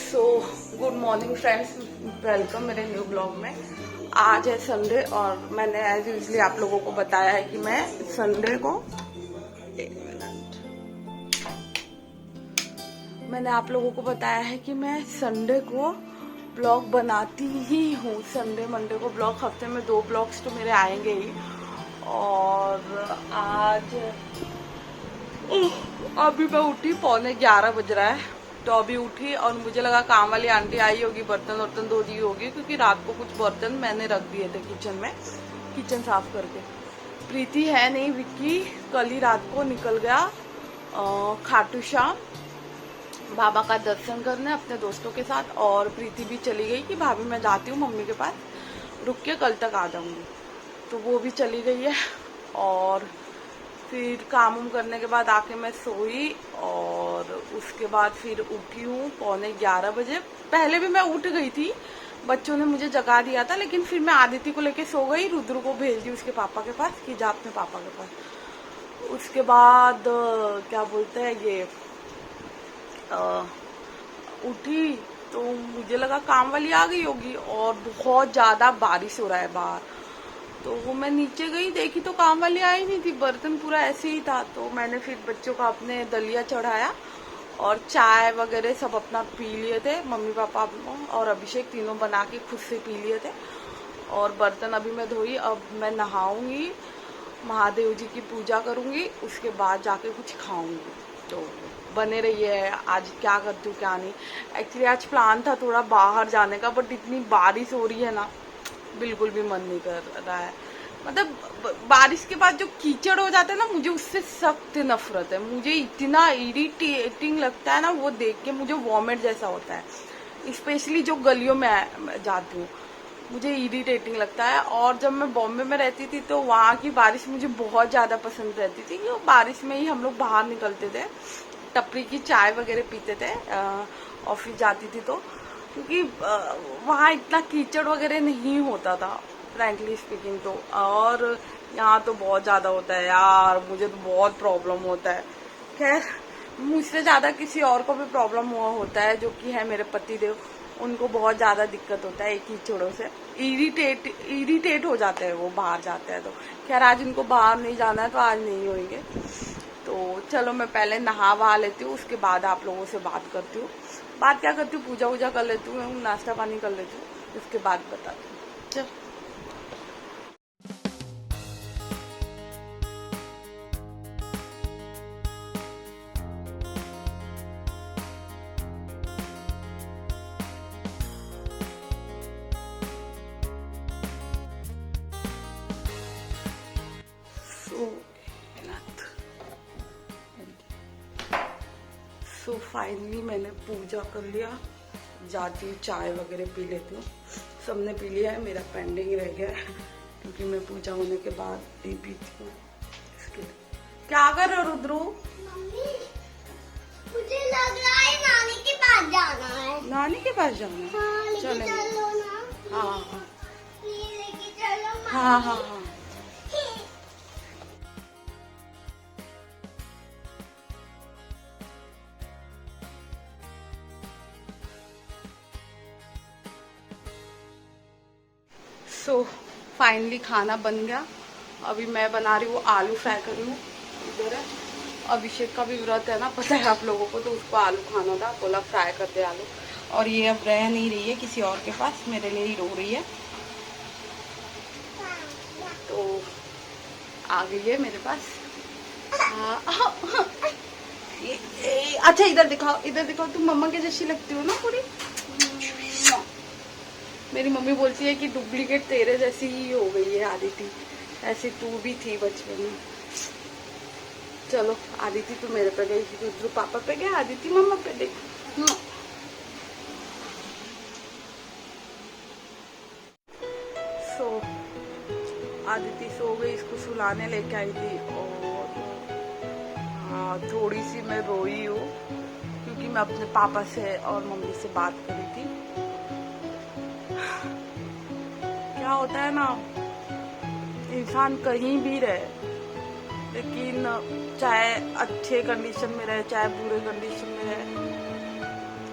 So good morning friends, welcome मेरे new blog में। आज है संडे और मैंने एज यूजली आप लोगों को बताया है कि मैं संडे को मैंने आप लोगों को बताया है कि मैं संडे को ब्लॉग बनाती ही हूँ। संडे मंडे को ब्लॉग, हफ्ते में 2 ब्लॉग्स तो मेरे आएंगे ही। और आज अभी मैं उठी, 11:15 बज रहा है। तो अभी उठी और मुझे लगा काम वाली आंटी आई होगी, बर्तन वर्तन धो दी होगी, क्योंकि रात को कुछ बर्तन मैंने रख दिए थे किचन में, किचन साफ करके। प्रीति है नहीं, विक्की कल ही रात को निकल गया खाटू श्याम बाबा का दर्शन करने अपने दोस्तों के साथ। और प्रीति भी चली गई कि भाभी मैं जाती हूँ मम्मी के पास, रुक के कल तक आ जाऊंगी। तो वो भी चली गई है। और फिर काम करने के बाद आके मैं सोई और उसके बाद फिर उठी हूँ 11:15 बजे। पहले भी मैं उठ गई थी, बच्चों ने मुझे जगा दिया था, लेकिन फिर मैं आदित्य को लेके सो गई। रुद्र को भेज दी उसके पापा के पास कि जा अपने पापा के पास। उसके बाद क्या बोलते हैं ये उठी तो मुझे लगा काम वाली आ गई होगी और बहुत ज्यादा बारिश हो रहा है बाहर। तो वो मैं नीचे गई, देखी तो काम वाली आई नहीं थी, बर्तन पूरा ऐसे ही था। तो मैंने फिर बच्चों का अपने दलिया चढ़ाया और चाय वगैरह सब अपना पी लिए थे, मम्मी पापा और अभिषेक तीनों बना के खुद से पी लिए थे। और बर्तन अभी मैं धोई, अब मैं नहाऊंगी, महादेव जी की पूजा करूंगी, उसके बाद जाके कुछ खाऊंगी। तो बने रहिए, आज क्या करती हूँ क्या नहीं। एक्चुअली आज प्लान था थोड़ा बाहर जाने का, बट इतनी बारिश हो रही है ना, बिल्कुल भी मन नहीं कर रहा है। मतलब बारिश के बाद जो कीचड़ हो जाता है ना, मुझे उससे सख्त नफरत है। मुझे इतना इरिटेटिंग लगता है ना वो देख के, मुझे वॉमिट जैसा होता है। स्पेशली जो गलियों में जाती हूँ मुझे इरिटेटिंग लगता है। और जब मैं बॉम्बे में रहती थी तो वहाँ की बारिश मुझे बहुत ज्यादा पसंद रहती थी, क्योंकि बारिश में ही हम लोग बाहर निकलते थे, टपरी की चाय वगैरह पीते थे ऑफिस जाती थी तो, क्योंकि वहाँ इतना कीचड़ वगैरह नहीं होता था फ्रैंकली स्पीकिंग। तो और यहाँ तो बहुत ज्यादा होता है यार, मुझे तो बहुत प्रॉब्लम होता है। खैर, मुझसे ज्यादा किसी और को भी प्रॉब्लम हुआ होता है, जो कि है मेरे पति देव, उनको बहुत ज्यादा दिक्कत होता है कीचड़ों से, इरिटेट हो जाते हैं वो बाहर जाते हैं। तो खैर आज उनको बाहर नहीं जाना है तो आज नहीं होंगे। तो चलो मैं पहले नहा वहा लेती हूँ, उसके बाद आप लोगों से बात करती हूँ। बात क्या करती हूँ, पूजा वूजा कर लेती हूँ, नाश्ता पानी कर लेती हूँ, उसके बाद बताती हूँ। चल सो फाइनली मैंने पूजा कर लिया, जाती हूँ चाय वगैरह पी लेती हूँ। सबने पी लिया है, मेरा पेंडिंग रह गया है, क्योंकि मैं पूजा होने के बाद ही पीती हूँ। क्या कर रहे हो रुद्रू? मुझे लग रहा है नानी के पास जाना है। नानी के पास जाना है? हाँ, चलो ना। हाँ लेके चलो। हाँ हाँ हाँ। सो फाइनली खाना बन गया। अभी मैं बना रही हूँ आलू फ्राई कर रही हूँ। इधर है अभिषेक का भी व्रत है ना, पता है आप लोगों को, तो उसको आलू खाना था, बोला फ्राई कर दे आलू। और ये अब रह नहीं रही है किसी और के पास, मेरे लिए ही रो रही है। तो आ गई है मेरे पास। अच्छा इधर दिखाओ, इधर दिखाओ, तुम मम्मा के जैसी लगती हो ना पूरी। मेरी मम्मी बोलती है कि डुप्लीकेट तेरे जैसी ही हो गई है आदिति, ऐसी तू भी थी बचपन में। चलो आदिति तो मेरे पे गई, रुद्र पापा पे गया, आदिति मम्मा पे गई। सो आदिति सो गई, इसको सुलाने लेके आई थी। और थोड़ी सी मैं रोई हूँ, क्योंकि मैं अपने पापा से और मम्मी से बात करी थी। क्या होता है ना, इंसान कहीं भी रहे, लेकिन चाहे अच्छे कंडीशन में रहे चाहे बुरे कंडीशन में रहे,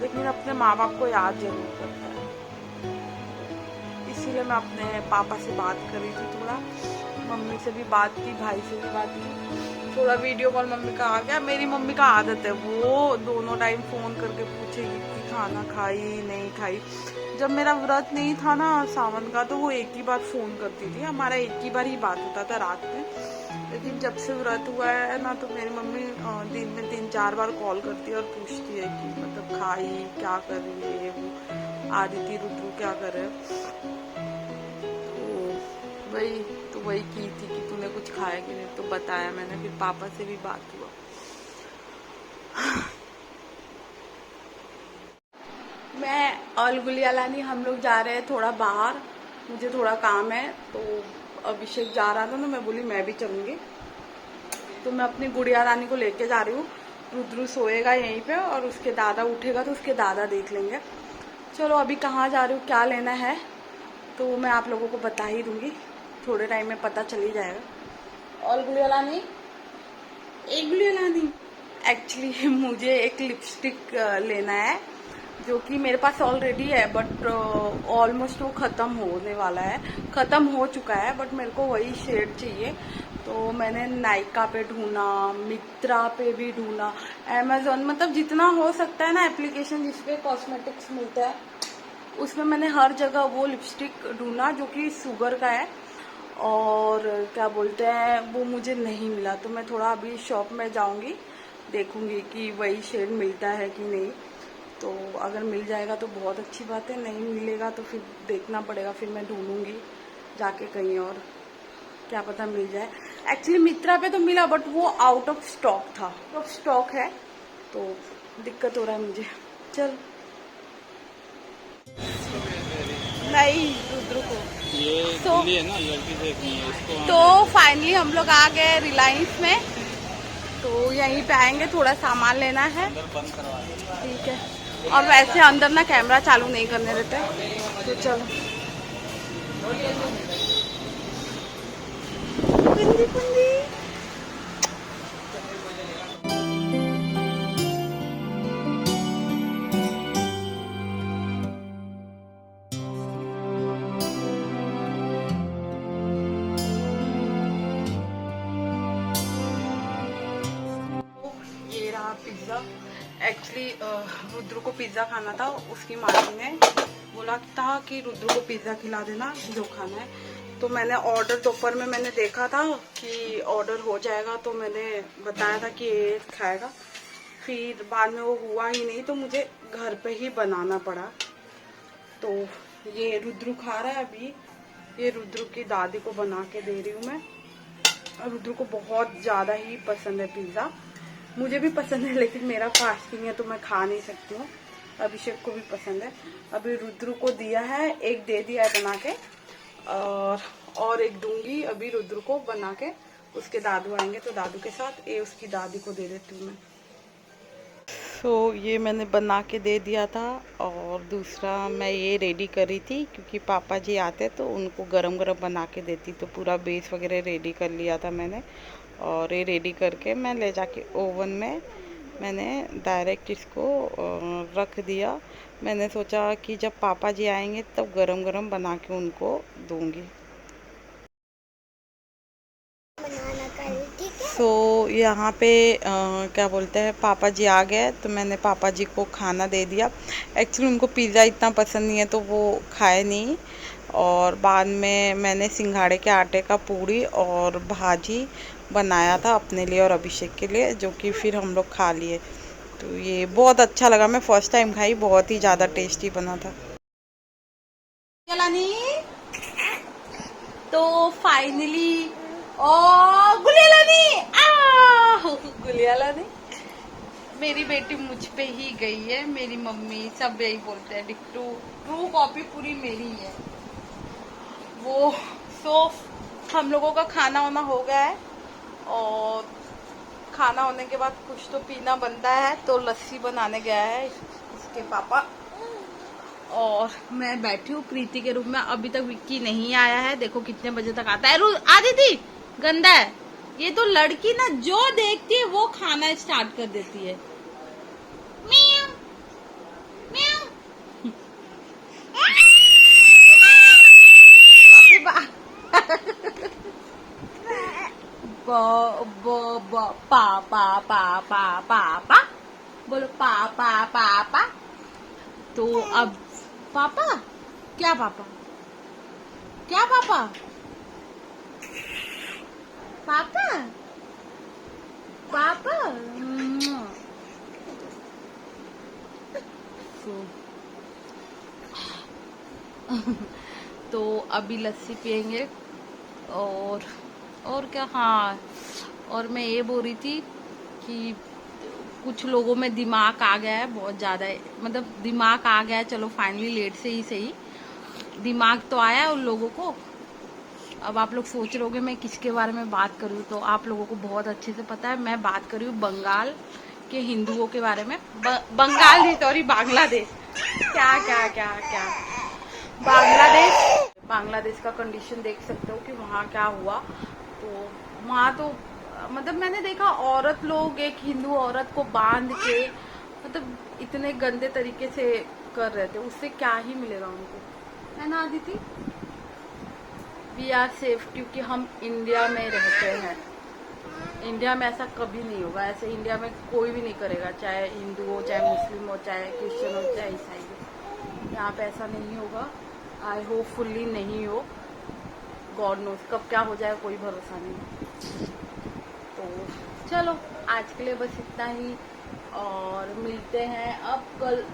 लेकिन अपने माँ बाप को याद जरूर करता है। इसीलिए मैं अपने पापा से बात कर रही थी थोड़ा, मम्मी से भी बात की, भाई से भी बात की, थोड़ा वीडियो कॉल मम्मी का आ गया। मेरी मम्मी का आदत है, वो दोनों टाइम फ़ोन करके पूछेगी कि खाना खाई नहीं खाई। जब मेरा व्रत नहीं था ना सावन का, तो वो एक ही बार फ़ोन करती थी, हमारा एक ही बार ही बात होता था रात में। लेकिन जब से व्रत हुआ है ना, तो मेरी मम्मी दिन में 3-4 बार कॉल करती है और पूछती है कि मतलब खाई, क्या कर रही है, वो आदिति रुद्र क्या कर रहे हैं। तो वही की थी कि तूने कुछ खाया कि नहीं, तो बताया मैंने। फिर पापा से भी बात हुआ। मैं और गुलिया लानी हम लोग जा रहे हैं थोड़ा बाहर, मुझे थोड़ा काम है। तो अभिषेक जा रहा था ना, मैं बोली मैं भी चलूंगी, तो मैं अपनी गुड़िया रानी को लेके जा रही हूँ। रुद्र सोएगा यहीं पे और उसके दादा उठेगा तो उसके दादा देख लेंगे। चलो अभी कहाँ जा रही हूँ, क्या लेना है, तो मैं आप लोगों को बता ही दूंगी, थोड़े टाइम में पता चल ही जाएगा। और गुड़िया लानी, एक गुड़िया लानी, एक्चुअली मुझे एक लिपस्टिक लेना है जो कि मेरे पास ऑलरेडी है, बट ऑलमोस्ट वो ख़त्म होने वाला है, ख़त्म हो चुका है, बट मेरे को वही शेड चाहिए। तो मैंने नायका पे ढूंढा, मित्रा पे भी ढूंढा, अमेजोन, मतलब जितना हो सकता है ना एप्लीकेशन जिसपे कॉस्मेटिक्स मिलता है, उसमें मैंने हर जगह वो लिपस्टिक ढूंढा जो कि शुगर का है, और क्या बोलते हैं वो मुझे नहीं मिला। तो मैं थोड़ा अभी शॉप में जाऊंगी, देखूंगी कि वही शेड मिलता है कि नहीं। तो अगर मिल जाएगा तो बहुत अच्छी बात है, नहीं मिलेगा तो फिर देखना पड़ेगा, फिर मैं ढूंढूंगी जाके कहीं और, क्या पता मिल जाए। एक्चुअली मित्रा पे तो मिला, बट वो आउट ऑफ स्टॉक था, आउट ऑफ स्टॉक है, तो दिक्कत हो रहा है मुझे। चल नहीं रुद्र को ये दिल्ली है ना, लड़की देखनी है इसको। तो फाइनली हम लोग आ गए रिलायंस में, तो यहीं पे आएंगे, थोड़ा सामान लेना है, बंद करवा दो। ठीक है। और वैसे अंदर ना कैमरा चालू नहीं करने देते, तो चलो। पुंदी पुंदी। ये रहा पिज्ज़ा। एक्चुअली रुद्र को पिज़्ज़ा खाना था, उसकी मासी ने बोला था कि रुद्र को पिज़्ज़ा खिला देना जो खाना है। तो मैंने ऑर्डर दोपहर में मैंने देखा था कि ऑर्डर हो जाएगा, तो मैंने बताया था कि ये खाएगा, फिर बाद में वो हुआ ही नहीं, तो मुझे घर पे ही बनाना पड़ा। तो ये रुद्र खा रहा है अभी, ये रुद्र की दादी को बना के दे रही हूँ मैं। और रुद्र को बहुत ज़्यादा ही पसंद है पिज़्ज़ा, मुझे भी पसंद है, लेकिन मेरा फास्टिंग है तो मैं खा नहीं सकती हूँ। अभिषेक को भी पसंद है। अभी रुद्र को दिया है, एक दे दिया है बना के, और एक दूंगी अभी रुद्र को बना के। उसके दादू आएंगे तो दादू के साथ ये उसकी दादी को दे देती हूँ मैं। तो ये मैंने बना के दे दिया था, और दूसरा मैं ये रेडी करी थी क्योंकि पापा जी आते तो उनको गरम गरम बना के देती। तो पूरा बेस वगैरह रेडी कर लिया था मैंने, और ये रेडी करके मैं ले जाके ओवन में मैंने डायरेक्ट इसको रख दिया। मैंने सोचा कि जब पापा जी आएंगे तब गरम गरम बना के उनको दूंगी। तो यहाँ पे क्या बोलते हैं पापा जी आ गए, तो मैंने पापा जी को खाना दे दिया। एक्चुअली उनको पिज़्ज़ा इतना पसंद नहीं है तो वो खाए नहीं, और बाद में मैंने सिंघाड़े के आटे का पूड़ी और भाजी बनाया था अपने लिए और अभिषेक के लिए, जो कि फिर हम लोग खा लिए। तो ये बहुत अच्छा लगा, मैं फर्स्ट टाइम खाई, बहुत ही ज़्यादा टेस्टी बना था। तो फाइनली गुलिया लानी मेरी बेटी मुझ पे ही गई है, मेरी मम्मी सब यही बोलते हैं, डिक्टू ट्रू कॉपी पूरी मेरी है वो। सो हम लोगों का खाना वाना हो गया है, और खाना होने के बाद कुछ तो पीना बनता है, तो लस्सी बनाने गया है इसके पापा, और मैं बैठी हूँ प्रीति के रूम में। अभी तक विक्की नहीं आया है, देखो कितने बजे तक आता है। आदिति गंदा है ये तो, लड़की ना जो देखती है वो खाना स्टार्ट कर देती है। अब पापा क्या पापा क्या पापा पापा पापा तो अभी लस्सी पियेंगे और क्या। हाँ, और मैं ये बोल रही थी कि कुछ लोगों में दिमाग आ गया है बहुत ज़्यादा, मतलब दिमाग आ गया है, चलो फाइनली लेट से ही सही दिमाग तो आया है उन लोगों को। अब आप लोग सोच रहे होगे मैं किसके बारे में बात करूँ, तो आप लोगों को बहुत अच्छे से पता है, मैं बात कर रही हूँ बंगाल के हिंदुओं के बारे में। बंगाल नहीं, सॉरी, बांग्लादेश। क्या क्या क्या क्या बांग्लादेश का कंडीशन देख सकते हो कि वहाँ क्या हुआ। तो वहाँ तो मतलब मैंने देखा औरत लोग एक हिंदू औरत को बांध के मतलब इतने गंदे तरीके से कर रहे थे, उससे क्या ही मिलेगा उनको, है ना आदिति? वी आर सेफ क्योंकि हम इंडिया में रहते हैं। इंडिया में ऐसा कभी नहीं होगा, ऐसे इंडिया में कोई भी नहीं करेगा, चाहे हिंदू हो, चाहे मुस्लिम हो, चाहे क्रिश्चियन हो, चाहे ईसाई हो। यहाँ पे ऐसा नहीं होगा, आई होपफुली नहीं हो। गॉड नोस कब क्या हो जाए कोई भरोसा नहीं। तो चलो आज के लिए बस इतना ही, और मिलते हैं अब कल।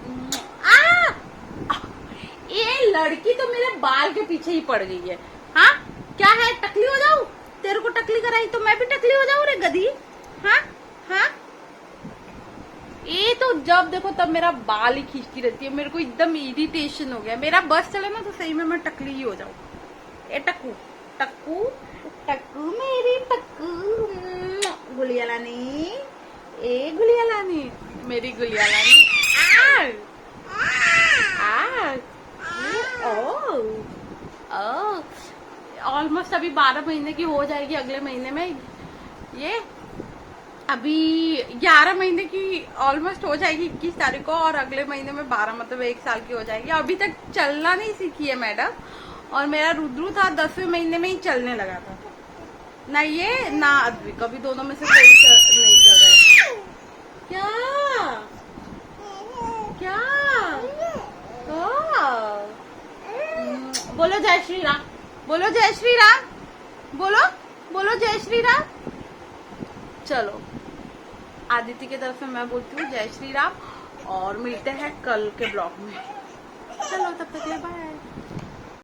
ये लड़की तो मेरे बाल के पीछे ही पड़ गई है। हाँ क्या है, टकली हो जाऊं? तेरे को टकली कराई तो मैं भी टकली हो जाऊं रे गधी? हाँ हाँ, ये तो जब देखो तब मेरा बाल ही खींचती रहती है, मेरे को एकदम इरिटेशन हो गया। मेरा बस चले ना तो सही में मैं टकली ही हो जाऊं। ए टक्कू टक्कू टक्कू मेरी टक्कू गुलिया लानी, ए गुलिया लानी, मेरी गुलिया लानी। ऑलमोस्ट अभी 12 महीने की हो जाएगी अगले महीने में। ये अभी 11 महीने की ऑलमोस्ट हो जाएगी 21 तारीख को, और अगले महीने में 12, मतलब 1 साल की हो जाएगी। अभी तक चलना नहीं सीखी है मैडम, और मेरा रुद्रू था 10वें महीने में ही चलने लगा था। ना ये ना अद्विक, कभी दोनों में से कोई नहीं चल रहा है। क्या क्या बोलो जय श्री राम, बोलो जय श्री राम, बोलो बोलो जय श्री राम। चलो आदित्य की तरफ से मैं बोलती हूँ जय श्री राम, और मिलते हैं कल के ब्लॉग में। चलो तब तक के लिए बाय।